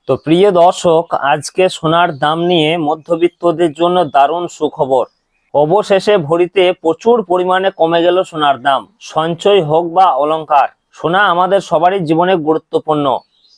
তো প্রিয় দর্শক, আজকে সোনার দাম নিয়ে মধ্যবিত্তদের জন্য দারুণ সুখবর। অবশেষে ভরিতে প্রচুর পরিমাণে কমে গেল সোনার দাম। সঞ্চয় হোক বা অলংকার, সোনা আমাদের সবারই জীবনে গুরুত্বপূর্ণ।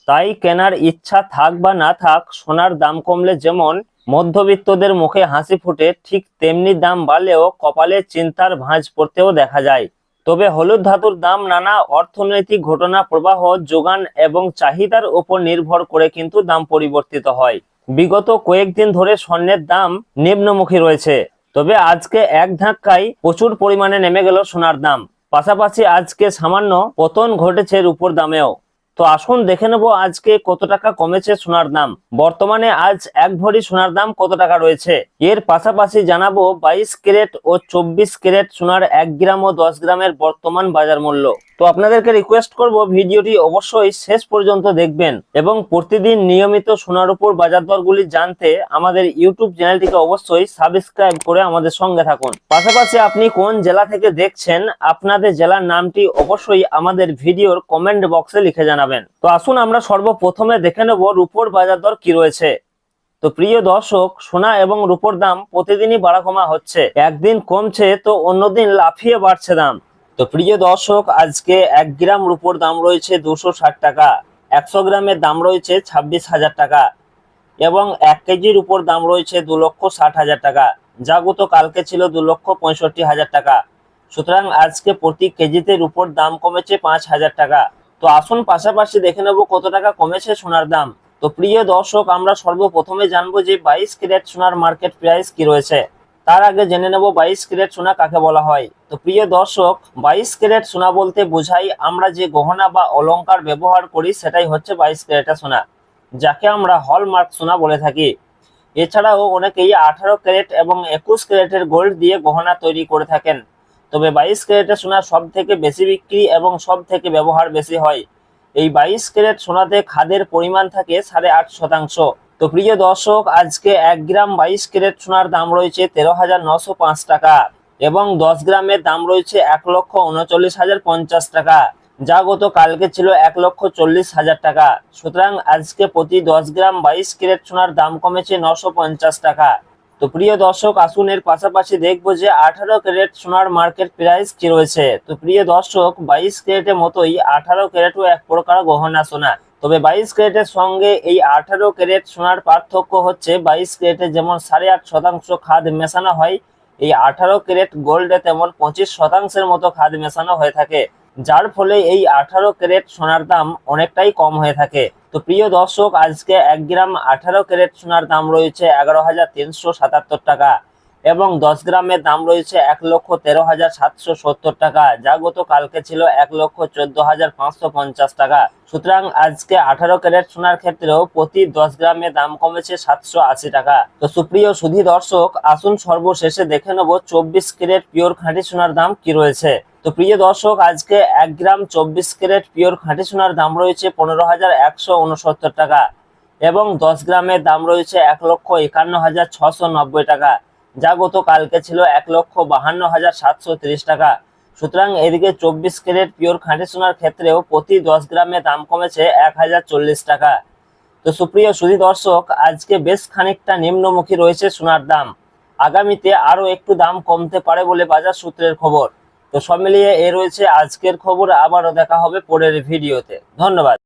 তাই কেনার ইচ্ছা থাক বা না থাক, সোনার দাম কমলে যেমন মধ্যবিত্তদের মুখে হাসি ফোটে, ঠিক তেমনি দাম বাড়লেও কপালে চিন্তার ভাঁজ পড়তেও দেখা যায়। তবে হলুদ ধাতুর দাম নানা অর্থনৈতিক ঘটনা, প্রবাহ, যোগান এবং চাহিদার উপর নির্ভর করে কিন্তু দাম পরিবর্তিত হয়। বিগত কয়েকদিন ধরে স্বর্ণের দাম নিম্নমুখী রয়েছে, তবে আজকে এক ধাক্কায় প্রচুর পরিমাণে নেমে গেল সোনার দাম। পাশাপাশি আজকে সামান্য পতন ঘটেছে রূপোর দামেও। তো আসুন দেখে নেব আজকে কত টাকা কমেছে সোনার দাম। বর্তমানে আজ এক ভরি সোনার দাম কত টাকা রয়েছে। এর পাশাপাশি জানাবো 22 ক্যারেট ও 24 ক্যারেট সোনার 1 গ্রাম ও 10 গ্রামের বর্তমান বাজার মূল্য। তো আপনাদেরকে রিকোয়েস্ট করব ভিডিওটি অবশ্যই শেষ পর্যন্ত দেখবেন এবং প্রতিদিন নিয়মিত সোনার উপর বাজার দরগুলি জানতে আমাদের ইউটিউব চ্যানেলটিকে অবশ্যই সাবস্ক্রাইব করে আমাদের সঙ্গে থাকুন। পাশাপাশি আপনি কোন জেলা থেকে দেখছেন, আপনাদের জেলার নামটি অবশ্যই আমাদের ভিডিওর কমেন্ট বক্সে লিখে জানাবেন। তো আসুন আমরা সর্বপ্রথমে দেখে নেব রূপোর বাজার দর কি রয়েছে। তো প্রিয় দর্শক, সোনা এবং রূপোর দাম প্রতিদিনই বাড়া কমা হচ্ছে। একদিন কমছে তো অন্যদিন লাফিয়ে বাড়ছে দাম। তো প্রিয় দর্শক, আজকে 1 গ্রাম রূপোর দাম রয়েছে 260 টাকা, 100 গ্রামের দাম রয়েছে 26,000 টাকা এবং 1 কেজির উপর দাম রয়েছে 2,60,000 টাকা, যা গত কালকে ছিল 2,65,000 টাকা। সুতরাং আজকে প্রতি কেজিতে রূপোর দাম কমেছে 5,000 টাকা। তো আসুন পাশাপাশি দেখে নেব কত টাকা কমেছে সোনার দাম। তো প্রিয় দর্শক, আমরা সর্বপ্রথমে জানবো যে 22 ক্যারেট সোনার মার্কেট প্রাইস কি রয়েছে। তার আগে জেনে নেব 22 ক্যারেট সোনা কাকে বলা হয়। তো প্রিয় দর্শক, 22 ক্যারেট সোনা বলতে বোঝাই আমরা যে গহনা বা অলংকার ব্যবহার করি সেটাই হচ্ছে 22 ক্যারেটের সোনা, যাকে আমরা হলমার্ক সোনা বলে থাকি। এছাড়াও অনেকেই 18 ক্যারেট এবং 21 ক্যারেটের গোল্ড দিয়ে গহনা তৈরি করে থাকেন। তবে 22 ক্যারেটের সোনা সব থেকে বেশি বিক্রি এবং সব থেকে ব্যবহার বেশি হয়। এই 22 ক্যারেট সোনাতে খাদের পরিমাণ থাকে 8.5%। তো প্রিয় দর্শক, আজকে 1 গ্রাম 22 ক্যারেট সোনার দাম রয়েছে 13,905 টাকা এবং 10 গ্রামের দাম রয়েছে 1,39,050 টাকা, যা গত কালকে ছিল 1,40,000 টাকা। সুতরাং আজকে প্রতি 10 গ্রাম 22 ক্যারেট সোনার দাম কমেছে 950 টাকা। তো প্রিয় দর্শক, আসুন এর পাশাপাশি দেখবো যে 18 ক্যারেট সোনার মার্কেট প্রাইস কি রয়েছে। তো প্রিয় দর্শক, 22 ক্যারেটের মতোই 18 ক্যারেটও এক প্রকার গহনা সোনা। তবে 22 ক্যারেটের সঙ্গে এই 18 ক্যারেট সোনার পার্থক্য হচ্ছে 22 ক্যারেটে যেমন 8.5% খাদ মেশানো হয়, এই 18 ক্যারেট গোল্ডে তেমন 25%-এর মতো খাদ মেশানো হয়ে থাকে, যার ফলে এই 18 ক্যারেট সোনার দাম অনেকটাই কম হয়ে থাকে। তো প্রিয় দর্শক, আজকে 1 গ্রাম 18 ক্যারেট সোনার দাম রয়েছে 11,377 টাকা এবং 10 গ্রামের দাম রয়েছে 1,13,770 টাকা, যা গত কালকে ছিল 1,14,550 টাকা। সুতরাং আজকে 18 ক্যারেট সোনার ক্ষেত্রেও প্রতি 10 গ্রামের দাম কমেছে 780 টাকা। তো সুপ্রিয় সুধী দর্শক, আসুন সর্বশেষে দেখে নেব 24 ক্যারেট পিওর খাঁটি সোনার দাম কি রয়েছে। তো প্রিয় দর্শক, আজকে 1 গ্রাম 24 ক্যারেট পিওর খাঁটি সোনার দাম রয়েছে 15,169 টাকা এবং 10 গ্রামের দাম রয়েছে 1,51,690 টাকা, যা গত কালকে ছিল 1,52,730 টাকা। সুতরাং এদিকে 24 ক্যারেট পিওর খাঁটি সোনার ক্ষেত্রেও প্রতি 10 গ্রামে দাম কমেছে 1,040 টাকা। তো সুপ্রিয় সুধী দর্শক, আজকে বেশ খানিকটা নিম্নমুখী রয়েছে সোনার দাম। আগামীতে আরো একটু দাম কমতে পারে বলে বাজার সূত্রের খবর। তো সব মিলিয়ে এ রয়েছে আজকের খবর। আবারও দেখা হবে পরের ভিডিওতে। ধন্যবাদ।